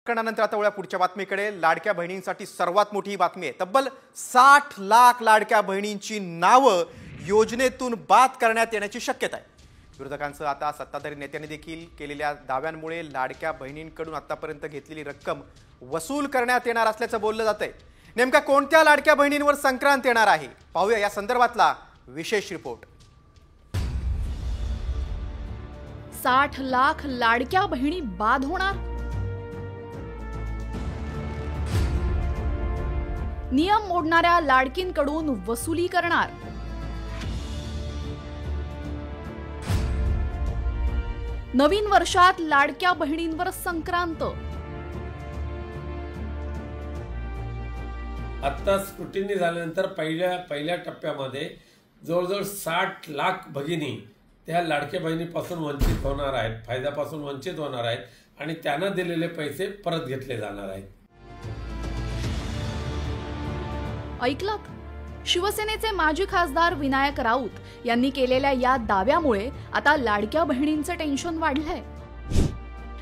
करणानंतर आता वळूया पुढच्या बातमीकडे। लाडक्या बहिणींसाठी सर्वात मोठी बातमी आहे। तब्बल 60 लाख लाडक्या बहिणींची नावं योजनेतून बाद करण्यात येण्याची शक्यता आहे। विरोधकांचं आता सत्ताधारी नेत्यांनी देखील केलेल्या दाव्यांमुळे लाडक्या बहिणींकडून आतापर्यंत घेतलेली रक्कम वसूल करण्यात येणार असल्याचं बोललं जातंय। नेमका कोणत्या लाडक्या बहिणींवर संक्रांत येणार आहे, पाहूया या संदर्भातला विशेष रिपोर्ट। 60 लाख लाडक्या बहिणी बाद होणार। नियम मोडणाऱ्या लाडकींकडून वसुली करणार। नवीन वर्षात लाडक्या बहिणींवर संक्रांत। आता स्क्रुटिनी झाल्यानंतर पहिल्या टप्प्यामध्ये जवळजवळ 60 लाख भगिनी त्या लाडक्या बहिणीपासून वंचित होणार आहेत, फायद्यापासून वंचित होणार आहेत आणि त्यांना दिलेले पैसे परत घेतले जाणार आहेत। ऐकलात, शिवसेनेचे माजी खासदार विनायक राऊत यांनी केलेल्या या दाव्यामुळे आता लाडक्या बहिणींचं टेन्शन वाढलंय।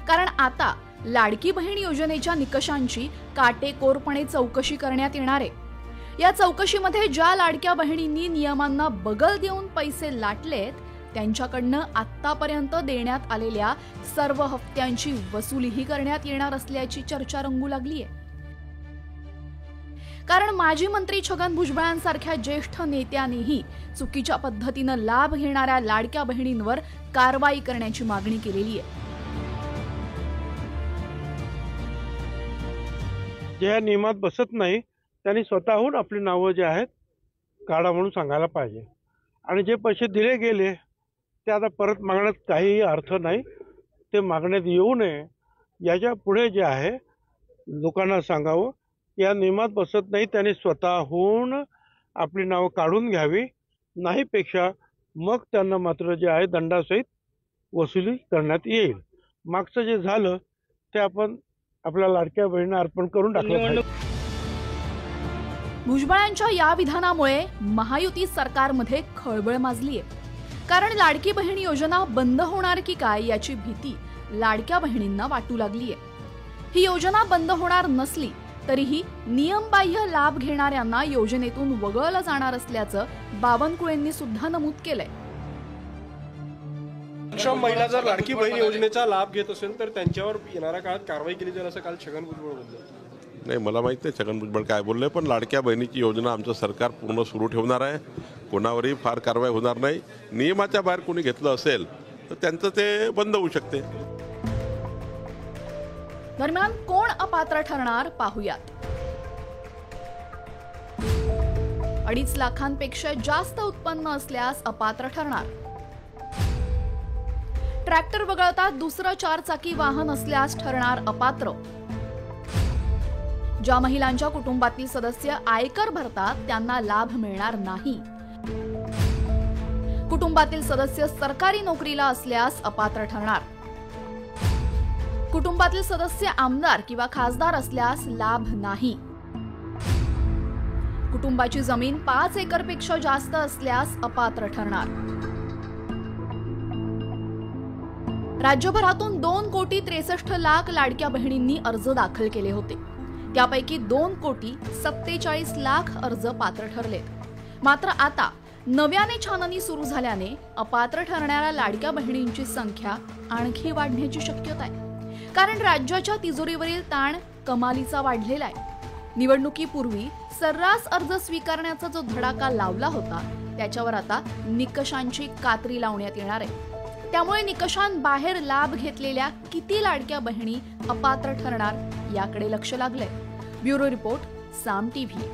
कारण आता लाडकी बहीण योजनेच्या निकषांची काटेकोरपणे चौकशी करण्यात येणार आहे। या चौकशीमध्ये ज्या लाडक्या बहिणींनी नियमांना बगल देऊन पैसे लाटलेत त्यांच्याकडनं आतापर्यंत देण्यात आलेल्या सर्व हप्त्यांची वसुलीही करण्यात येणार असल्याची चर्चा रंगू लागली आहे। कारण माजी मंत्री छगन भुजबळांसारख्या ज्येष्ठ नेत्यांनीही चुकीच्या पद्धतीनं लाभ घेणाऱ्या लाडक्या बहिणींवर कारवाई करण्याची मागणी केलेली आहे। जे नियमात बसत नाही त्यांनी स्वतःहून आपली नावं जे आहेत काढा म्हणून सांगायला पाहिजे आणि जे पैसे दिले गेले ते आता परत मागण्यात काहीही अर्थ नाही, ते मागण्यात येऊ नये। याच्या पुढे जे आहे लोकांना सांगावं या नियमात बसत नाही, त्यांनी स्वतःहून आपली नावं काढून घ्यावी, नाहीपेक्षा मग त्यांना मात्र जे आहे दंडासहित वसुली करण्यात येईल। मागचं जे झालं ते आपण आपल्या लाडक्या बहिणींना अर्पण करून टाकलं पाहिजे। भुजबळांच्या या विधानामुळे महायुती सरकारमध्ये खळबळ माजली आहे। कारण लाडकी बहीण योजना बंद होणार की काय याची भीती लाडक्या बहिणींना वाटू लागली आहे। ही योजना बंद होणार नसली तरीही नियमबाह्य लाभ घेणाऱ्यांना योजनेतून वगळलं जाणार असल्याचं बावनकुळेंनी सुद्धा नमूद केलंय। सक्षम महिला जर लाडकी बहीण योजनेचा लाभ घेत असेल तर त्यांच्यावर येणाऱ्या काळात कारवाई केली जाईल असं काल छगन भुजबळ बोलले। नाही, मला माहित नाही छगन भुजबळ काय बोलले, पण लाडक्या बहिणीची योजना आमचं सरकार पूर्ण सुरू ठेवणार आहे। कोणावरही फार कारवाई होणार नाही। नियमाच्या बाहेर कोणी घेतलं असेल तर त्यांचं ते बंद होऊ शकते। दरम्यान कोण अपात्र ठरणार पाहूयात। 2.5 लाखांपेक्षा जास्त उत्पन्न असल्यास अपात्र ठरणार। ट्रॅक्टर वगळता दुसरं 4 चाकी वाहन असल्यास ठरणार अपात्र। ज्या महिलांच्या कुटुंबातील सदस्य आयकर भरतात त्यांना लाभ मिळणार नाही। कुटुंबातील सदस्य सरकारी नोकरीला असल्यास अपात्र ठरणार। कुटुंबातील सदस्य आमदार किंवा खासदार असल्यास लाभ नाही। कुटुंबाची जमीन 5 एकरपेक्षा जास्त असल्यास अपात्र ठरणार। राज्यभरातून 2,63,00,000 लाडक्या बहिणींनी अर्ज दाखल केले होते। त्यापैकी 2,47,00,000 अर्ज पात्र ठरलेत। मात्र आता नव्याने छाननी सुरू झाल्याने अपात्र ठरणाऱ्या लाडक्या बहिणींची संख्या आणखी वाढण्याची शक्यता आहे। कारण राज्याच्या तिजोरीवरील ताण कमालीचा वाढलेला आहे। निवडणुकीपूर्वी सर्रास अर्ज स्वीकारण्याचा जो धडाका लावला होता त्याच्यावर आता निकषांची कात्री लावण्यात येणार आहे। त्यामुळे निकषांबाहेर लाभ घेतलेल्या किती लाडक्या बहिणी अपात्र ठरणार याकडे लक्ष लागलंय। ब्युरो रिपोर्ट, साम टीव्ही।